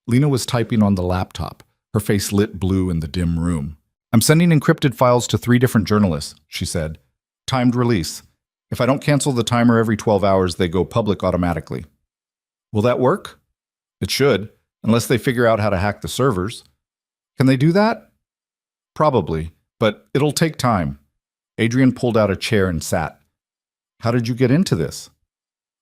Lena was typing on the laptop, her face lit blue in the dim room. I'm sending encrypted files to 3 different journalists, she said. Timed release. If I don't cancel the timer every 12 hours, they go public automatically. Will that work? It should, unless they figure out how to hack the servers. Can they do that? Probably, but it'll take time. Adrian pulled out a chair and sat. How did you get into this?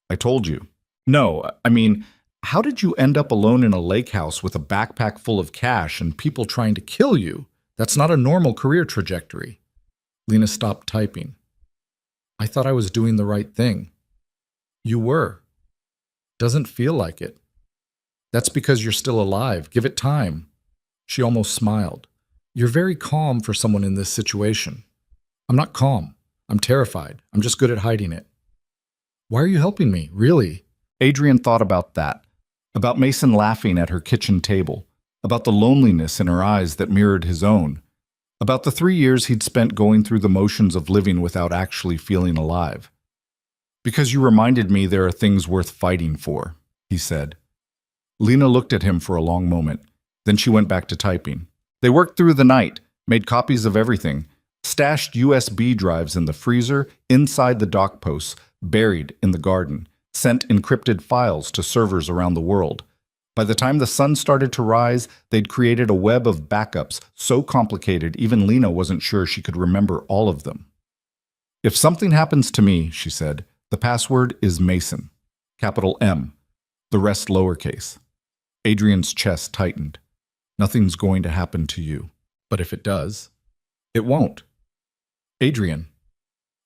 I told you. No, I mean, how did you end up alone in a lake house with a backpack full of cash and people trying to kill you? That's not a normal career trajectory. Lena stopped typing. I thought I was doing the right thing. You were. Doesn't feel like it. That's because you're still alive. Give it time. She almost smiled. You're very calm for someone in this situation. I'm not calm. I'm terrified. I'm just good at hiding it. Why are you helping me? Really? Adrian thought about that. About Mason laughing at her kitchen table. About the loneliness in her eyes that mirrored his own. About the 3 years he'd spent going through the motions of living without actually feeling alive. Because you reminded me there are things worth fighting for, he said. Lena looked at him for a long moment. Then she went back to typing. They worked through the night, made copies of everything, stashed USB drives in the freezer, inside the dock posts, buried in the garden, sent encrypted files to servers around the world. By the time the sun started to rise, they'd created a web of backups so complicated even Lena wasn't sure she could remember all of them. If something happens to me, she said, the password is Mason. Capital M. The rest lowercase. Adrian's chest tightened. Nothing's going to happen to you. But if it does, it won't. Adrian.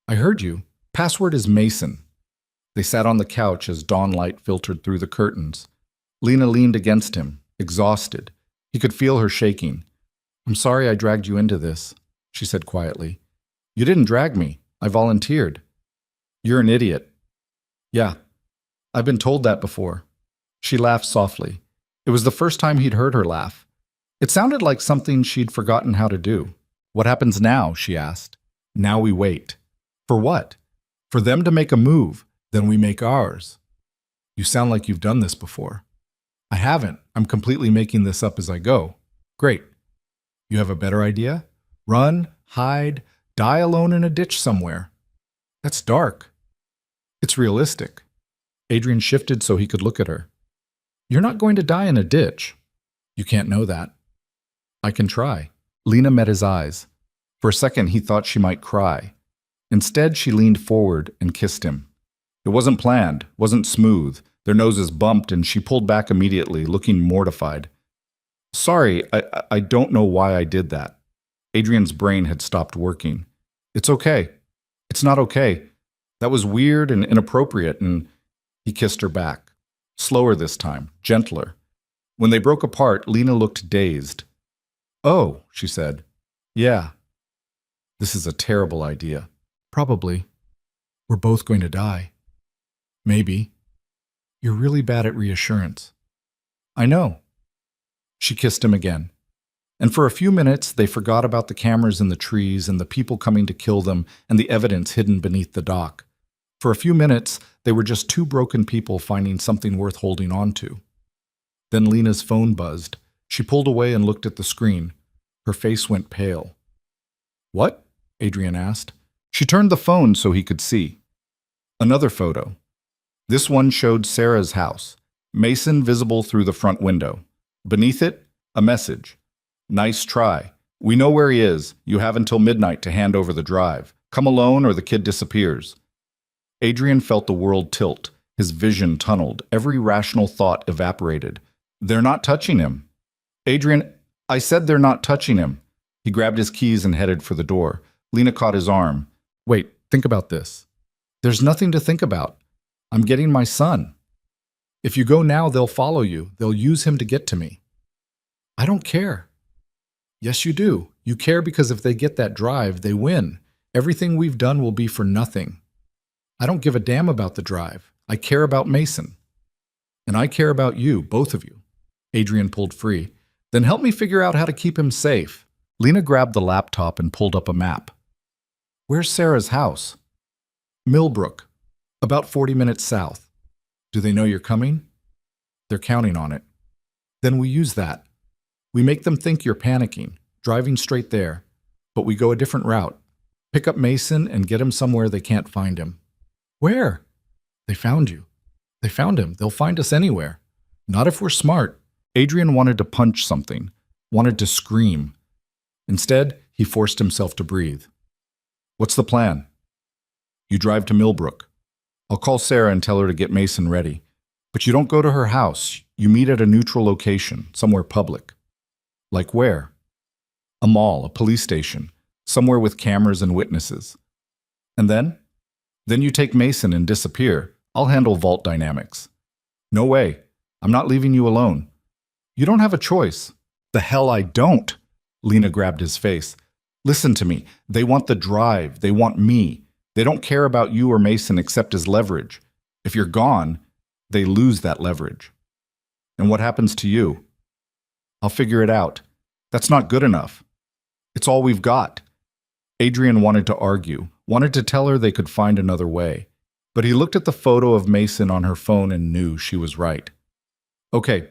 I heard you. Password is Mason. They sat on the couch as dawn light filtered through the curtains. Lena leaned against him, exhausted. He could feel her shaking. I'm sorry I dragged you into this, she said quietly. You didn't drag me. I volunteered. You're an idiot. Yeah, I've been told that before. She laughed softly. It was the first time he'd heard her laugh. It sounded like something she'd forgotten how to do. What happens now? She asked. Now we wait. For what? For them to make a move. Then we make ours. You sound like you've done this before. I haven't. I'm completely making this up as I go. Great. You have a better idea? Run, hide, die alone in a ditch somewhere. That's dark. It's realistic. Adrian shifted so he could look at her. You're not going to die in a ditch. You can't know that. I can try. Lena met his eyes. For a second, he thought she might cry. Instead, she leaned forward and kissed him. It wasn't planned, wasn't smooth. Their noses bumped and she pulled back immediately, looking mortified. Sorry, I don't know why I did that. Adrian's brain had stopped working. It's okay. It's not okay. That was weird and inappropriate, and he kissed her back. Slower this time, gentler. When they broke apart, Lena looked dazed. Oh, she said. Yeah, this is a terrible idea. Probably. We're both going to die. Maybe. You're really bad at reassurance. I know. She kissed him again. And for a few minutes, they forgot about the cameras in the trees and the people coming to kill them and the evidence hidden beneath the dock. For a few minutes, they were just two broken people finding something worth holding on to. Then Lena's phone buzzed. She pulled away and looked at the screen. Her face went pale. What? Adrian asked. She turned the phone so he could see. Another photo. This one showed Sarah's house. Mason visible through the front window. Beneath it, a message. Nice try. We know where he is. You have until midnight to hand over the drive. Come alone or the kid disappears. Adrian felt the world tilt. His vision tunneled. Every rational thought evaporated. They're not touching him. Adrian, I said they're not touching him. He grabbed his keys and headed for the door. Lena caught his arm. Wait, think about this. There's nothing to think about. I'm getting my son. If you go now, they'll follow you. They'll use him to get to me. I don't care. Yes, you do. You care because if they get that drive, they win. Everything we've done will be for nothing. I don't give a damn about the drive. I care about Mason. And I care about you, both of you. Adrian pulled free. Then help me figure out how to keep him safe. Lena grabbed the laptop and pulled up a map. Where's Sarah's house? Millbrook, about 40 minutes south. Do they know you're coming? They're counting on it. Then we use that. We make them think you're panicking, driving straight there, but we go a different route. Pick up Mason and get him somewhere they can't find him. Where? They found you. They found him. They'll find us anywhere. Not if we're smart. Adrian wanted to punch something, wanted to scream. Instead, he forced himself to breathe. What's the plan? You drive to Millbrook. I'll call Sarah and tell her to get Mason ready. But you don't go to her house. You meet at a neutral location, somewhere public. Like where? A mall, a police station, somewhere with cameras and witnesses. And then? Then you take Mason and disappear. I'll handle vault dynamics. No way. I'm not leaving you alone. You don't have a choice. The hell I don't. Lena grabbed his face. Listen to me. They want the drive. They want me. They don't care about you or Mason except as leverage. If you're gone, they lose that leverage. And what happens to you? I'll figure it out. That's not good enough. It's all we've got. Adrian wanted to argue, wanted to tell her they could find another way. But he looked at the photo of Mason on her phone and knew she was right. Okay,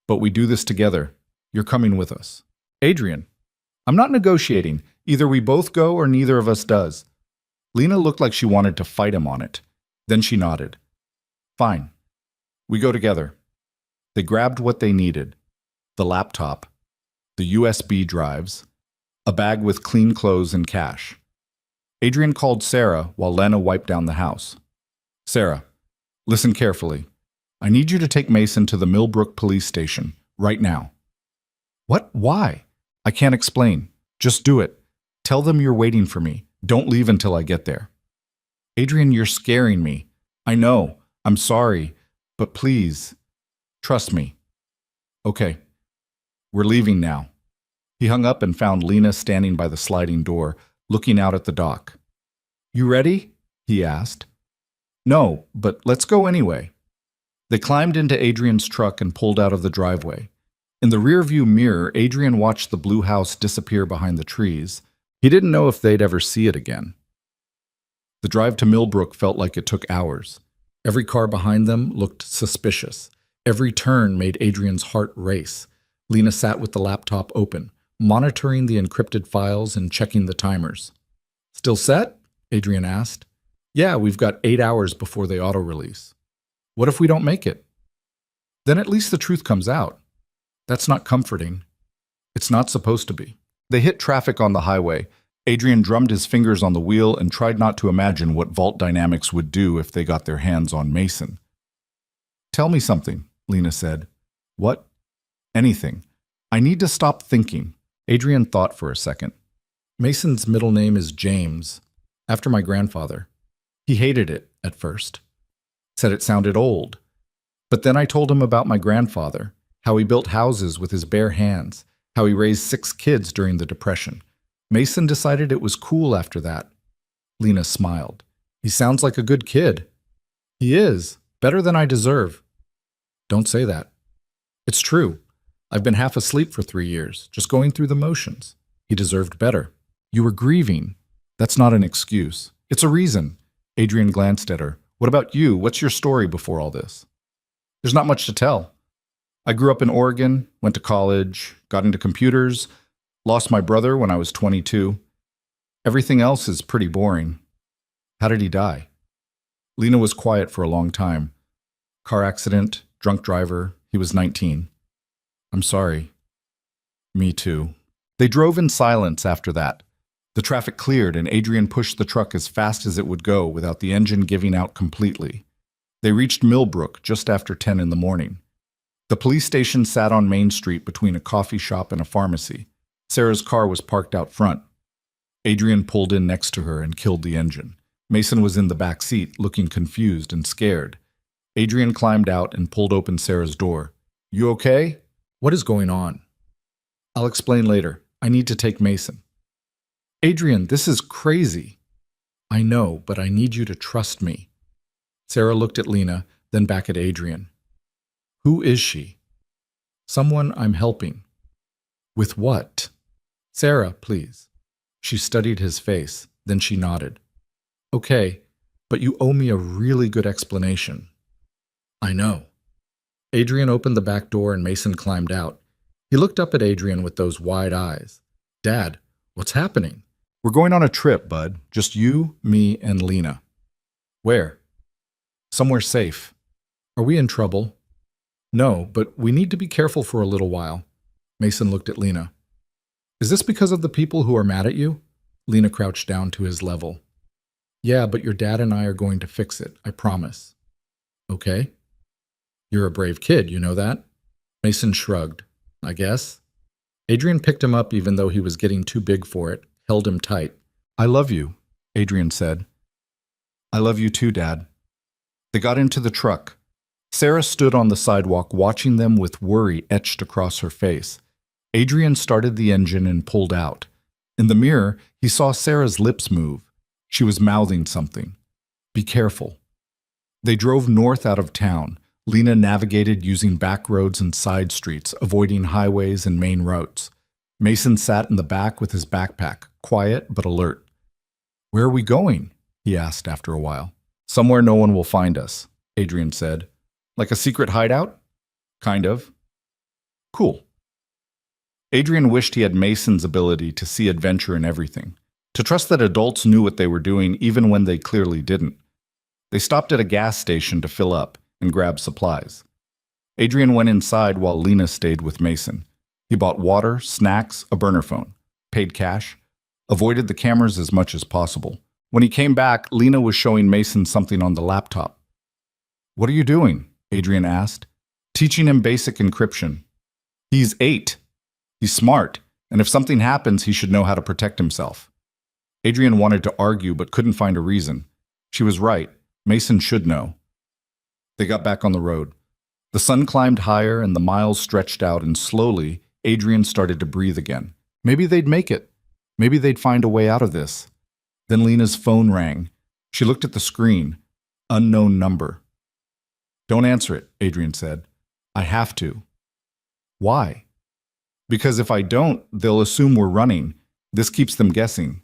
but we do this together. You're coming with us. Adrian, I'm not negotiating. Either we both go or neither of us does. Lena looked like she wanted to fight him on it. Then she nodded. Fine. We go together. They grabbed what they needed. The laptop, the USB drives, a bag with clean clothes and cash. Adrian called Sarah while Lena wiped down the house. Sarah, listen carefully. I need you to take Mason to the Millbrook police station right now. What? Why? I can't explain. Just do it. Tell them you're waiting for me. Don't leave until I get there. Adrian, you're scaring me. I know. I'm sorry. But please, trust me. Okay. We're leaving now. He hung up and found Lena standing by the sliding door, looking out at the dock. You ready? He asked. No, but let's go anyway. They climbed into Adrian's truck and pulled out of the driveway. In the rearview mirror, Adrian watched the blue house disappear behind the trees. He didn't know if they'd ever see it again. The drive to Millbrook felt like it took hours. Every car behind them looked suspicious. Every turn made Adrian's heart race. Lena sat with the laptop open, monitoring the encrypted files and checking the timers. Still set? Adrian asked. Yeah, we've got 8 hours before they auto-release. What if we don't make it? Then at least the truth comes out. That's not comforting. It's not supposed to be. They hit traffic on the highway. Adrian drummed his fingers on the wheel and tried not to imagine what vault dynamics would do if they got their hands on Mason. Tell me something, Lena said. What? Anything. I need to stop thinking. Adrian thought for a second. Mason's middle name is James, after my grandfather. He hated it at first. Said it sounded old. But then I told him about my grandfather, how he built houses with his bare hands, how he raised 6 kids during the Depression. Mason decided it was cool after that. Lena smiled. He sounds like a good kid. He is. Better than I deserve. Don't say that. It's true. I've been half asleep for 3 years, just going through the motions. He deserved better. You were grieving. That's not an excuse. It's a reason. Adrian glanced at her. What about you? What's your story before all this? There's not much to tell. I grew up in Oregon, went to college, got into computers, lost my brother when I was 22. Everything else is pretty boring. How did he die? Lena was quiet for a long time. Car accident, drunk driver, he was 19. I'm sorry. Me too. They drove in silence after that. The traffic cleared and Adrian pushed the truck as fast as it would go without the engine giving out completely. They reached Millbrook just after 10 in the morning. The police station sat on Main Street between a coffee shop and a pharmacy. Sarah's car was parked out front. Adrian pulled in next to her and killed the engine. Mason was in the back seat, looking confused and scared. Adrian climbed out and pulled open Sarah's door. You okay? What is going on? I'll explain later. I need to take Mason. Adrian, this is crazy. I know, but I need you to trust me. Sarah looked at Lena, then back at Adrian. Who is she? Someone I'm helping. With what? Sarah, please. She studied his face, then she nodded. Okay, but you owe me a really good explanation. I know. Adrian opened the back door and Mason climbed out. He looked up at Adrian with those wide eyes. Dad, what's happening? We're going on a trip, bud. Just you, me, and Lena. Where? Somewhere safe. Are we in trouble? No, but we need to be careful for a little while. Mason looked at Lena. Is this because of the people who are mad at you? Lena crouched down to his level. Yeah, but your dad and I are going to fix it, I promise. Okay. You're a brave kid, you know that? Mason shrugged. I guess. Adrian picked him up even though he was getting too big for it, held him tight. I love you, Adrian said. I love you too, Dad. They got into the truck. Sarah stood on the sidewalk watching them with worry etched across her face. Adrian started the engine and pulled out. In the mirror, he saw Sarah's lips move. She was mouthing something. Be careful. They drove north out of town. Lena navigated using back roads and side streets, avoiding highways and main roads. Mason sat in the back with his backpack, quiet but alert. Where are we going? He asked after a while. Somewhere no one will find us, Adrian said. Like a secret hideout? Kind of. Cool. Adrian wished he had Mason's ability to see adventure in everything, to trust that adults knew what they were doing even when they clearly didn't. They stopped at a gas station to fill up and grab supplies. Adrian went inside while Lena stayed with Mason. He bought water, snacks, a burner phone, paid cash, avoided the cameras as much as possible. When he came back, Lena was showing Mason something on the laptop. What are you doing? Adrian asked. Teaching him basic encryption. He's 8. He's smart, and if something happens, he should know how to protect himself. Adrian wanted to argue but couldn't find a reason. She was right. Mason should know. They got back on the road. The sun climbed higher and the miles stretched out, and slowly, Adrian started to breathe again. Maybe they'd make it. Maybe they'd find a way out of this. Then Lena's phone rang. She looked at the screen. Unknown number. Don't answer it, Adrian said. I have to. Why? Because if I don't, they'll assume we're running. This keeps them guessing.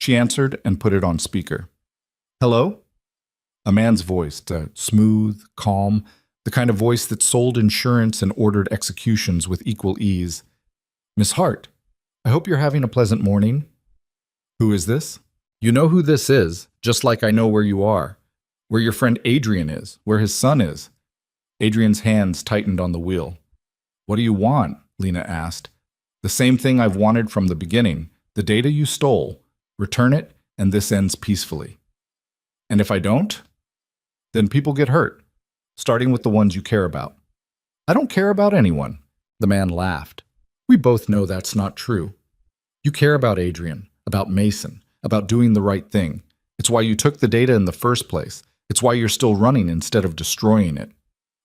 She answered and put it on speaker. Hello? A man's voice, smooth, calm, the kind of voice that sold insurance and ordered executions with equal ease. Miss Hart, I hope you're having a pleasant morning. Who is this? You know who this is, just like I know where you are, where your friend Adrian is, where his son is. Adrian's hands tightened on the wheel. What do you want? Lena asked. The same thing I've wanted from the beginning, the data you stole. Return it, and this ends peacefully. And if I don't? Then people get hurt, starting with the ones you care about. I don't care about anyone. The man laughed. We both know that's not true. You care about Adrian, about Mason, about doing the right thing. It's why you took the data in the first place. It's why you're still running instead of destroying it.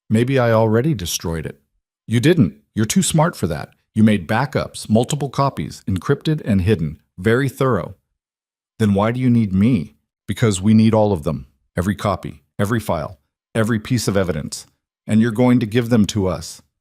Maybe I already destroyed it. You didn't. You're too smart for that. You made backups, multiple copies, encrypted and hidden, very thorough. Then why do you need me? Because we need all of them, every copy, every file, every piece of evidence, and you're going to give them to us.